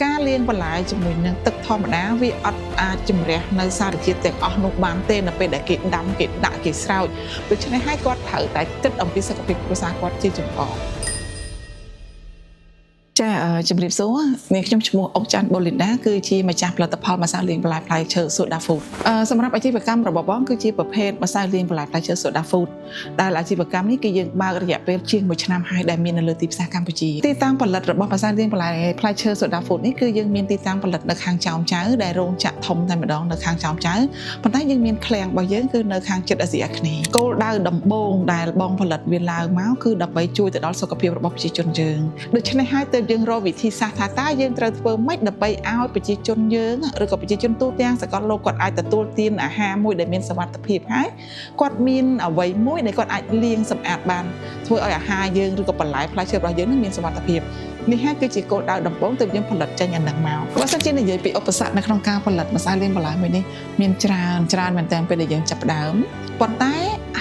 ការលាងបន្លែជាមួយនឹងទឹកធម្មតាវាអត់អាចជំរះនៅសារជាតិទាំងអស់នោះបានទេនៅពេលដែលគេដាំគេដាក់គេស្រោចដូច្នេះហើយគាត់ត្រូវតែគិតអំពីសុខភាពគ្រួសារគាត់ជាចម្បងចាជំរាបសួរនាងខ្ញុំឈ្មោះអុកច័ន្ទបូលីនដាគឺជាម្ចាស់ផលិតផលម្សៅលាងបន្លែផ្លែឈើ Soda Food សម្រាប់អាជីវកម្មរបស់បងគឺជាប្រភេទម្សៅលាងបន្លែផ្លែឈើ Soda Food ដែលអាជីវកម្មនេះគឺយើងបើករយៈពេលជាង1ឆ្នាំហើយដែលមាននៅលើទីផ្សារកម្ពុជាទីតាំងផលិតរបស់ម្សៅលាងបន្លែផ្លែឈើ Soda Food នេះគឺយើងមានទីតាំងផលិតនៅខាងចោមចៅដែលរោងចក្រធំតែម្ដងនៅខាងចោមចៅប៉ុន្តែយើងមានឃ្លាំងរបស់យើងគឺនៅខាងជិតអាស៊ីអាគ្នេយ៍គោលដៅដំបូងដែលបងផលិតវាឡើងមកគឺដើម្បីជួយទៅដល់សុខភាពរបស់ប្រជាជនយើងដូច្នេះហើយទើបយើងរកវិធីសាស្ត្រថាតើយើងត្រូវធ្វើម៉េចដើម្បីឲ្យប្រជាជនយើងឬក៏ប្រជាជនទូទាំងសកលលោកគាត់អាចទទួលទានអាហារមួយដែលមានសុវត្ថិភាពហើយគាត់មានអ្វីមួយដែលគាត់អាចលាងសម្អាតបានធ្វើឲ្យអាហារយើងឬក៏បន្លែផ្លែឈើរបស់យើងនឹងមានសុវត្ថិភាពនេះហើយគឺជាគោលដៅដំបូងទើបយើងផលិតចេញអានឹងមកបើសិនជានិយាយពីឧបសគ្គនៅក្នុងការផលិតម្សៅលាងបន្លែមួយនេះមានច្រើនមែនតើពេលដែលយើងចាប់ផ្ដើមប៉ុន្តែ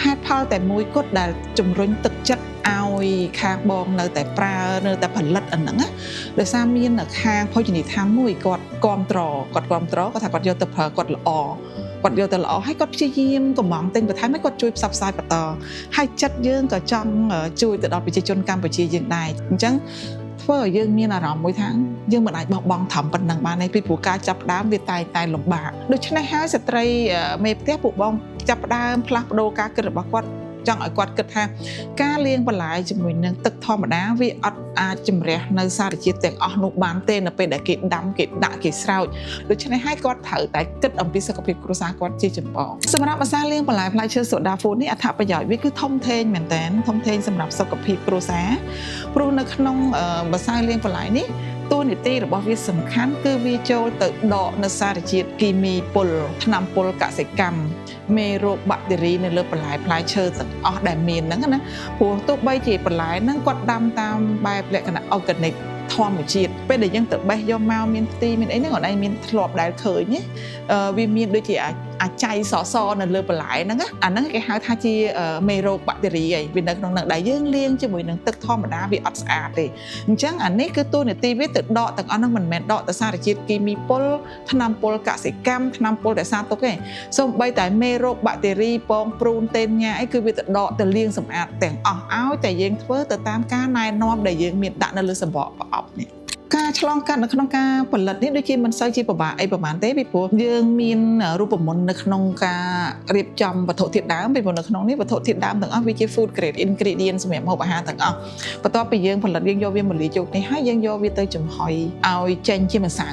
ហេតុផលតែមួយគត់ដែលជំរុញទឹកចិត្តឲ្យខាងបងនៅតែប្រើនៅតែផលិតអាហ្នឹងណាដោយសារមានខាងភោជនីយដ្ឋានមួយគាត់គ្រប់គ្រងគាត់ថាគាត់យកទៅប្រើគាត់ល្អហើយគាត់ព្យាយាមកំងទិញបន្ថែមឲ្យគាត់ជួយផ្សព្វផ្សាយបន្តហើយចិត្តយើងក៏ចង់ជួយទៅដល់ប្រជាជនកម្ពុជាយើងដែរអញ្ចឹងធ្វើឲ្យយើងមានអារម្មណ៍មួយថាយើងមិនអាចបោះបង់ត្រឹមប៉ុណ្្នឹងបានទេពីព្រោះការចាប់ផ្ដើមវាតែលំបាកដូច្នេះហើយស្ត្រីមេផ្ទះពួកបងចាប់ផ្ដើមផ្លាស់ប្ដូរការគិតរបស់គាត់ចង់ឲ្យគាត់គិតថាការលាងបន្លែជាមួយនឹងទឹកធម្មតាវាអត់អាចជំរះនៅសារជាតិទាំងអស់នោះបានទេនៅពេលដែលគេដាំគេដាក់គេស្រោចដូច្នេះហើយគាត់ត្រូវតែគិតអំពីសុខភាពគ្រួសារគាត់ជាចម្បងសម្រាប់ម្សៅលាងបន្លែផ្លែឈើ Soda Food នេះអត្ថប្រយោជន៍វាគឺធំធេងមែនតើធំធេងសម្រាប់សុខភាពគ្រួសារព្រោះនៅក្នុងម្សៅលាងបន្លែនេះតួនាទីរបស់វាសំខាន់គឺវាចូលទៅដកនៅសារជាតិគីមីពុលថ្នាំពុលកសិកម្មមេរោគបាក់តេរីនៅលើបន្លែផ្លែឈើទាំងអស់ដែលមានហ្នឹងណាព្រោះទោះបីជាបន្លែហ្នឹងគាត់ដាំតាមបែបលក្ខណៈ organic ធម្មជាតិពេលដែលយើងទៅបេះយកមកមានផ្ទីមានអីហ្នឹងអត់ឯងមានធ្លាប់ដែលឃើញទេវាមានដូចជាអាចៃសនៅលើបន្លែហ្នឹងអាហ្នឹងគេហៅថាជាមេរោគបាក់តេរីហើយវានៅក្នុងហ្នឹងដែលយើងលាងជាមួយនឹងទឹកធម្មតាវាអត់ស្អាតទេអញ្ចឹងអានេះគឺតួនាទីវាទៅដកទាំងអស់ហ្នឹងមិនមែនដកទៅសារជាតិគីមីពុលថ្នាំពុលកសិកម្មថ្នាំពុលដែលសារទុកទេសូម្បីតែមេរោគបាក់តេរីពងព្រូនតេនញ៉ាអីគឺវាទៅដកទៅលាងសម្អាតទាំងអស់ឲ្យតែយើងធ្វើទៅតាមការណែនាំដែលយើងមានដាក់នៅលើសម្បកប្រអប់នេះការឆ្លងកាត់នៅក្នុងការផលិតនេះដូចជាមិនសូវជាពិបាកអីប្រហែលទេពីព្រោះយើងមានរូបមន្តនៅក្នុងការរៀបចំវត្ថុធាតុដើមពីព្រោះនៅក្នុងនេះវត្ថុធាតុដើមទាំងអស់វាជា food grade ingredient សម្រាប់ម្ហូបអាហារទាំងអស់បន្ទាប់ពីយើងផលិតយើងយកវាមកលាយយកនេះហើយយើងយកវាទៅចំហុយឲ្យចេញជាម្សៅ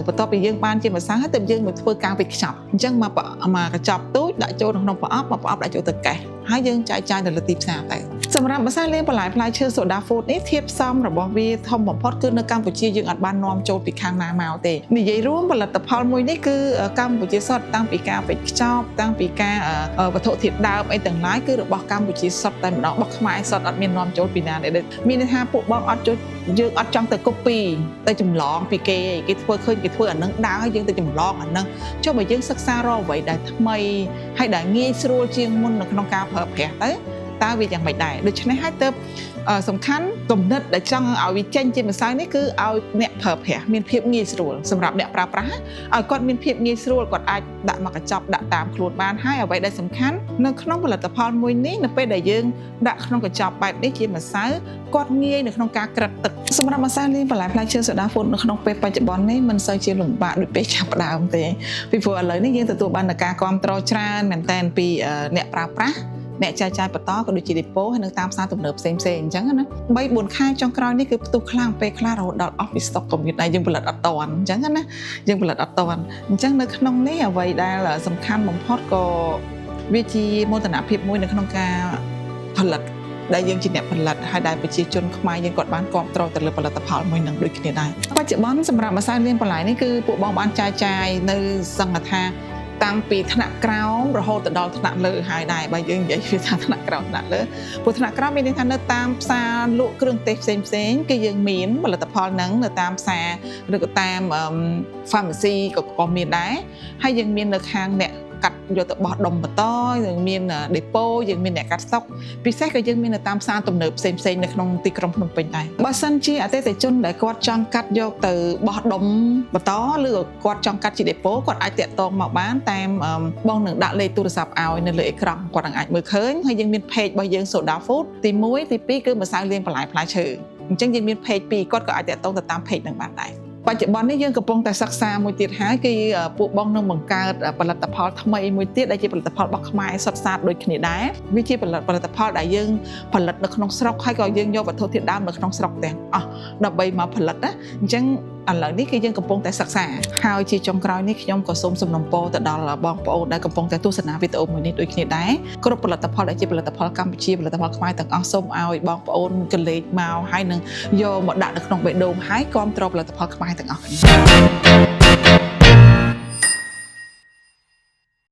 បន្ទាប់ពីយើងបានជាម្សៅហើយទើបយើងមកធ្វើការវេចខ្ចប់អញ្ចឹងមកកញ្ចប់ទូចដាក់ចូលក្នុងប្រអប់ដាក់ចូលទៅកេះហើយយើងចែកចាយទៅលើទីផ្សារទៅសម្រាប់ម្សៅលាងបន្លែផ្លែឈើ Soda Food នេះធាតុផ្សំរបស់វាធំបំផុតគឺនៅកម្ពុជាយើងអត់បាននាំចូលពីខាងណាមកទេនិយាយរួមផលិតផលមួយនេះគឺកម្ពុជាសុទ្ធតាំងពីការវេចខ្ចប់តាំងពីការវត្ថុធាតុដើមអីទាំងឡាយគឺរបស់កម្ពុជាសុទ្ធតែម្ដងរបស់ខ្មែរសុទ្ធអត់មាននាំចូលពីណាទេមានន័យថាពួកបងអត់ចូលយើងអត់ចង់ទៅ copy ទៅចម្លងពីគេធ្វើឃើញគេធ្វើអានឹងដើរហើយយើងទៅចម្លងអានឹងចុះបើយើងសិក្សារកអ្វីដែលថ្មីហើយដែលងាយស្រួលជាងមុននៅក្នុងការប្រើប្រាស់ទៅតើវាយ៉ាងម៉េចដែរដូច្នេះហើយទើបសំខាន់គំនិតដែលចង់ឲ្យវាចេញជាម្សៅនេះគឺឲ្យអ្នកប្រើប្រាស់មានភាពងាយស្រួលសម្រាប់អ្នកប្រើប្រាស់ឲ្យគាត់មានភាពងាយស្រួលគាត់អាចដាក់មកកញ្ចប់ដាក់តាមខ្លួនបានហើយអ្វីដែលសំខាន់នៅក្នុងផលិតផលមួយនេះនៅពេលដែលយើងដាក់ក្នុងកញ្ចប់បែបនេះជាម្សៅគាត់ងាយនៅក្នុងការក្រិតទឹកសម្រាប់ម្សៅលាងបន្លែផ្លែឈើ Soda Food នៅក្នុងពេលបច្ចុប្បន្ននេះមិនសូវជាលំបាកដូចពេលចាប់ផ្ដើមទេពីព្រោះឥឡូវនេះយើងទទួលបានការគាំទ្រច្រើនមែនទែនពីអ្នកប្រើប្រាស់អ្នកចែកចាយបន្តក៏ដូចជាឌីប៉ូហើយនៅតាមផ្សារទំនើបផ្សេងអញ្ចឹងណា 3-4 ខែចុងក្រោយនេះគឺផ្ទុះខ្លាំងពេលខ្លះរហូតដល់អស់ពី stock កុំព្យូទ័រយើងផលិតអត់តាន់អញ្ចឹងណាយើងផលិតអត់តាន់អញ្ចឹងនៅក្នុងនេះអ្វីដែលសំខាន់បំផុតក៏វាជាមោទនភាពមួយនៅក្នុងការផលិតដែលយើងជាអ្នកផលិតហើយដែលប្រជាជនខ្មែរយើងគាត់បានគាំទ្រទៅលើផលិតផលមួយនឹងដូចគ្នាដែរបច្ចុប្បន្នសម្រាប់ម្សៅលាងបន្លែនេះគឺពួកបងបានចែកចាយនៅសង្ឃថាតាំងពីថ្នាក់ក្រោមរហូតដល់ថ្នាក់លើហើយដែរបើយើងនិយាយពីថាថ្នាក់ក្រោមថ្នាក់លើព្រោះថ្នាក់ក្រោមមានន័យថានៅតាមផ្សារលក់គ្រឿងទេសផ្សេងគឺយើងមានផលិតផលហ្នឹងនៅតាមផ្សារឬក៏តាម pharmacy ក៏មានដែរហើយយើងមាននៅខាងអ្នក កាត់យកទៅបោះដុំបន្តយើងមានដេប៉ូយើងមានអ្នកកាត់ស្តុកពិសេសក៏យើងមាននៅតាមផ្សារទំនើបផ្សេងៗនៅក្នុងទីក្រុងភ្នំពេញដែរបើសិនជាអតិថិជនដែលគាត់ចង់កាត់យកទៅបោះដុំបន្តឬគាត់ចង់កាត់ជាដេប៉ូគាត់អាចតាក់ទងមកបានតាមបងនឹងដាក់លេខទូរស័ព្ទឲ្យនៅលើអេក្រង់គាត់នឹងអាចមើលឃើញហើយយើងមាន page របស់យើង Soda Food ទី1ទី2គឺម្សៅលាងបន្លែផ្លែឈើអញ្ចឹងយើងមាន page 2គាត់ក៏អាចតាក់ទងទៅតាម page នឹងបានដែរបច្ចុប្បន្ននេះយើងកំពុងតែសិក្សាមួយទៀតហើយគឺពួកបងនឹងបង្កើតផលិតផលថ្មីមួយទៀតដែលជាផលិតផលរបស់ខ្មែរសុទ្ធសាធដូចគ្នាដែរវាជាផលិតផលដែលយើងផលិតនៅក្នុងស្រុកហើយក៏យើងយកវត្ថុធាតុដើមនៅក្នុងស្រុកទាំងអស់ដើម្បីមកផលិតណាអញ្ចឹងឥឡូវនេះគឺយើងកំពុងតែសិក្សាហើយជាចុងក្រោយនេះខ្ញុំក៏សូមសំណូមពរទៅដល់បងប្អូនដែលកំពុងតែទស្សនាវីដេអូមួយនេះដូចគ្នាដែរគ្រប់ផលិតផលដែលជាផលិតផលកម្ពុជាផលិតផលខ្មែរទាំងអស់សូមឲ្យបងប្អូនកលេចមកហើយនឹងយកមកដាក់នៅក្នុងបេះដូងហើយគាំទ្រផលិតផលខ្មែរទាំងអស់គ្នា